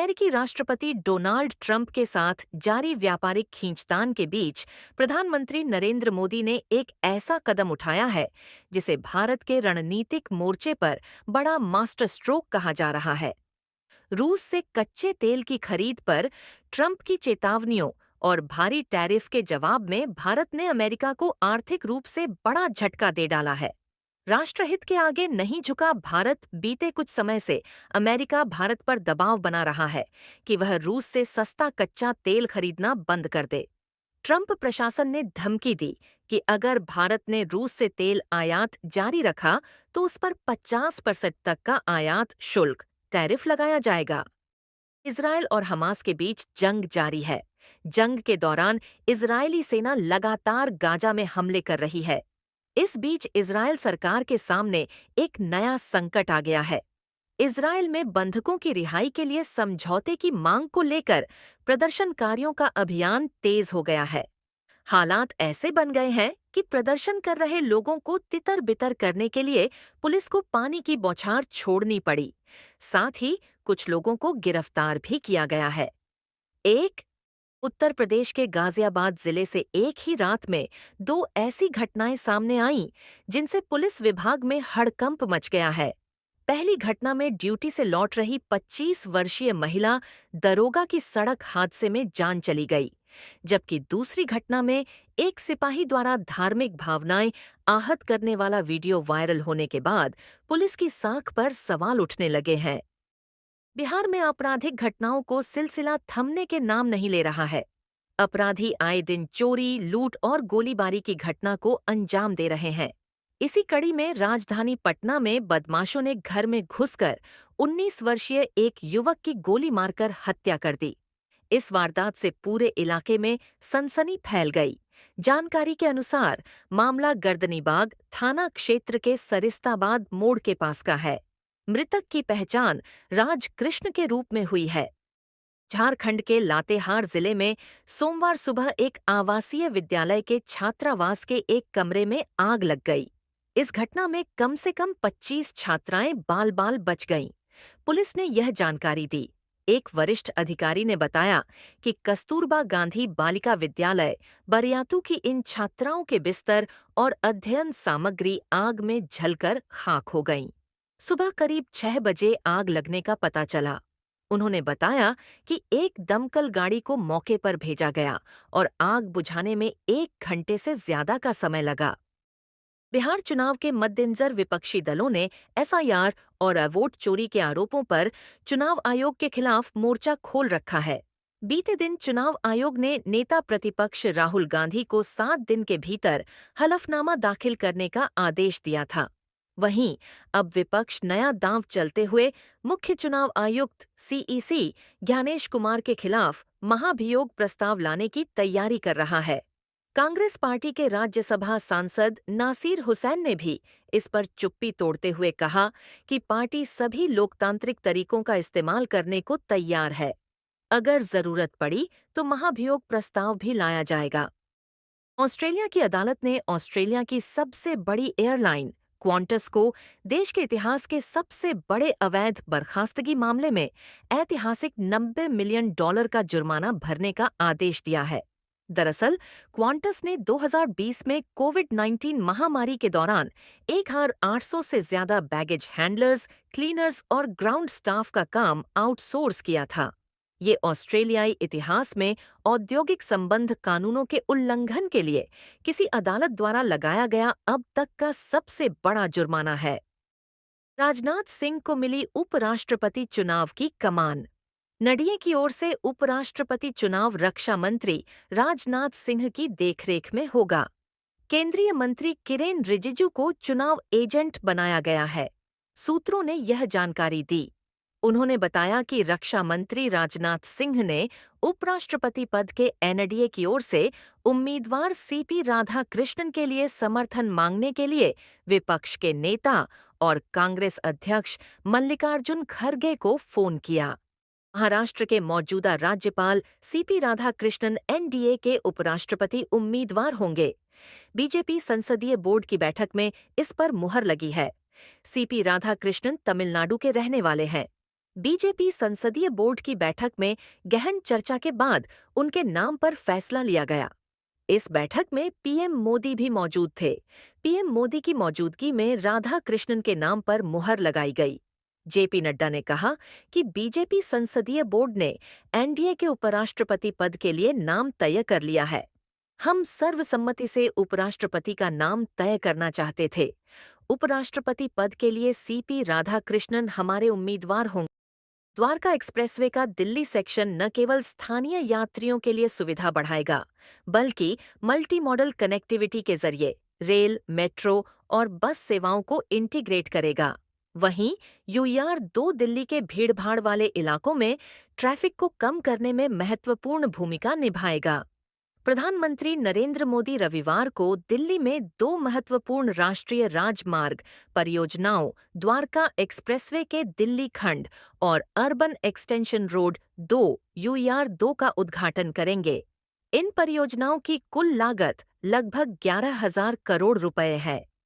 अमेरिकी राष्ट्रपति Donald Trump के साथ जारी व्यापारिक खींचतान के बीच प्रधानमंत्री नरेंद्र मोदी ने एक ऐसा कदम उठाया है जिसे भारत के रणनीतिक मोर्चे पर बड़ा मास्टर स्ट्रोक कहा जा रहा है। रूस से कच्चे तेल की खरीद पर ट्रंप की चेतावनियों और भारी टैरिफ के जवाब में भारत ने अमेरिका को आर्थिक रूप से बड़ा झटका दे डाला है। राष्ट्रहित के आगे नहीं झुका भारत बीते कुछ समय से अमेरिका भारत पर दबाव बना रहा है कि वह रूस से सस्ता कच्चा तेल खरीदना बंद कर दे। ट्रंप प्रशासन ने धमकी दी कि अगर भारत ने रूस से तेल आयात जारी रखा तो उस पर 50% तक का आयात शुल्क टैरिफ लगाया जाएगा। इजरायल और हमास के बीच जंग जारी है। जंग के दौरान इजरायली सेना लगातार गाजा में हमले कर रही है। इस बीच इजरायल सरकार के सामने एक नया संकट आ गया है। इजरायल में बंधकों की रिहाई के लिए समझौते की मांग को लेकर प्रदर्शनकारियों का अभियान तेज हो गया है। हालात ऐसे बन गए हैं कि प्रदर्शन कर रहे लोगों को तितर-बितर करने के लिए पुलिस को पानी की बौछार छोड़नी पड़ी। साथ ही कुछ लोगों को गिरफ्तार भी किया गया है। एक उत्तर प्रदेश के गाजियाबाद जिले से एक ही रात में दो ऐसी घटनाएं सामने आईं जिनसे पुलिस विभाग में हड़कंप मच गया है। पहली घटना में ड्यूटी से लौट रही 25 वर्षीय महिला दरोगा की सड़क हादसे में जान चली गई, जबकि दूसरी घटना में एक सिपाही द्वारा धार्मिक भावनाएं आहत करने वाला वीडियो वायरल होने के बाद पुलिस की साख पर सवाल उठने लगे हैं। बिहार में आपराधिक घटनाओं को सिलसिला थमने के नाम नहीं ले रहा है। अपराधी आए दिन चोरी, लूट और गोलीबारी की घटना को अंजाम दे रहे हैं। इसी कड़ी में राजधानी पटना में बदमाशों ने घर में घुसकर 19 वर्षीय एक युवक की गोली मारकर हत्या कर दी। इस वारदात से पूरे इलाके में सनसनी फैल गई। जानकारी के अनुसार मामला गर्दनीबाग थाना क्षेत्र के सरिस्ताबाद मोड़ के पास का है। मृतक की पहचान राज कृष्ण के रूप में हुई है। झारखंड के लातेहार जिले में सोमवार सुबह एक आवासीय विद्यालय के छात्रावास के एक कमरे में आग लग गई। इस घटना में कम से कम 25 छात्राएं बाल-बाल बच गईं। पुलिस ने यह जानकारी दी। एक वरिष्ठ अधिकारी ने बताया कि कस्तूरबा गांधी बालिका विद्यालय बरियातू की इन छात्राओं के बिस्तर और अध्ययन सामग्री आग में जलकर खाक हो गईं। सुबह करीब 6 बजे आग लगने का पता चला। उन्होंने बताया कि एक दमकल गाड़ी को मौके पर भेजा गया और आग बुझाने में 1 घंटे से ज्यादा का समय लगा। बिहार चुनाव के मद्देनजर विपक्षी दलों ने एसआईआर और वोट चोरी के आरोपों पर चुनाव आयोग के खिलाफ मोर्चा खोल रखा है। बीते दिन चुनाव आयोग ने नेता प्रतिपक्ष राहुल गांधी को 7 दिन के भीतर हलफनामा दाखिल करने का आदेश दिया था। वहीं अब विपक्ष नया दांव चलते हुए मुख्य चुनाव आयुक्त सीईसी ज्ञानेश कुमार के खिलाफ महाभियोग प्रस्ताव लाने की तैयारी कर रहा है। कांग्रेस पार्टी के राज्यसभा सांसद नासिर हुसैन ने भी इस पर चुप्पी तोड़ते हुए कहा कि पार्टी सभी लोकतांत्रिक तरीकों का इस्तेमाल करने को तैयार है। अगर जरूरत पड़ी तो महाभियोग प्रस्ताव भी लाया जाएगा। ऑस्ट्रेलिया की अदालत ने ऑस्ट्रेलिया की सबसे बड़ी एयरलाइन क्वांटस को देश के इतिहास के सबसे बड़े अवैध बर्खास्तगी मामले में ऐतिहासिक $90 मिलियन का जुर्माना भरने का आदेश दिया है। दरअसल क्वांटस ने 2020 में कोविड-19 महामारी के दौरान 1800 से ज्यादा बैगेज हैंडलर्स, क्लीनर्स और ग्राउंड स्टाफ का काम आउटसोर्स किया था। ये ऑस्ट्रेलियाई इतिहास में औद्योगिक संबंध कानूनों के उल्लंघन के लिए किसी अदालत द्वारा लगाया गया अब तक का सबसे बड़ा जुर्माना है। राजनाथ सिंह को मिली उपराष्ट्रपति चुनाव की कमान। नडीए की ओर से उपराष्ट्रपति चुनाव रक्षा मंत्री राजनाथ सिंह की देखरेख में होगा। केंद्रीय मंत्री किरेन रिजिजू को चुनाव एजेंट बनाया गया है। सूत्रों ने यह जानकारी दी। उन्होंने बताया कि रक्षा मंत्री राजनाथ सिंह ने उपराष्ट्रपति पद के एनडीए की ओर से उम्मीदवार सीपी राधाकृष्णन के लिए समर्थन मांगने के लिए विपक्ष के नेता और कांग्रेस अध्यक्ष मल्लिकार्जुन खड़गे को फोन किया। महाराष्ट्र के मौजूदा राज्यपाल सीपी राधाकृष्णन एनडीए के उपराष्ट्रपति उम्मीदवार होंगे। बीजेपी संसदीय बोर्ड की बैठक में इस पर मुहर लगी है। सीपी राधाकृष्णन तमिलनाडु के रहने वाले हैं। बीजेपी संसदीय बोर्ड की बैठक में गहन चर्चा के बाद उनके नाम पर फैसला लिया गया। इस बैठक में पीएम मोदी भी मौजूद थे। पीएम मोदी की मौजूदगी में राधा कृष्णन के नाम पर मुहर लगाई गई। जेपी नड्डा ने कहा कि बीजेपी संसदीय बोर्ड ने एनडीए के उपराष्ट्रपति पद के लिए नाम तय कर लिया है। हम सर्वसम्मति से उपराष्ट्रपति का नाम तय करना चाहते थे। उपराष्ट्रपति पद के लिए सीपी राधाकृष्णन हमारे उम्मीदवार होंगे। द्वारका एक्सप्रेसवे का दिल्ली सेक्शन न केवल स्थानीय यात्रियों के लिए सुविधा बढ़ाएगा, बल्कि मल्टी मॉडल कनेक्टिविटी के जरिए रेल, मेट्रो और बस सेवाओं को इंटीग्रेट करेगा। वहीं यूआर-2 दिल्ली के भीड़भाड़ वाले इलाकों में ट्रैफिक को कम करने में महत्वपूर्ण भूमिका निभाएगा। प्रधानमंत्री नरेंद्र मोदी रविवार को दिल्ली में 2 महत्वपूर्ण राष्ट्रीय राजमार्ग परियोजनाओं द्वारका एक्सप्रेसवे के दिल्ली खंड और अर्बन एक्सटेंशन रोड 2 यूआर-2 का उद्घाटन करेंगे। इन परियोजनाओं की कुल लागत लगभग 11,000 करोड़ रुपए है।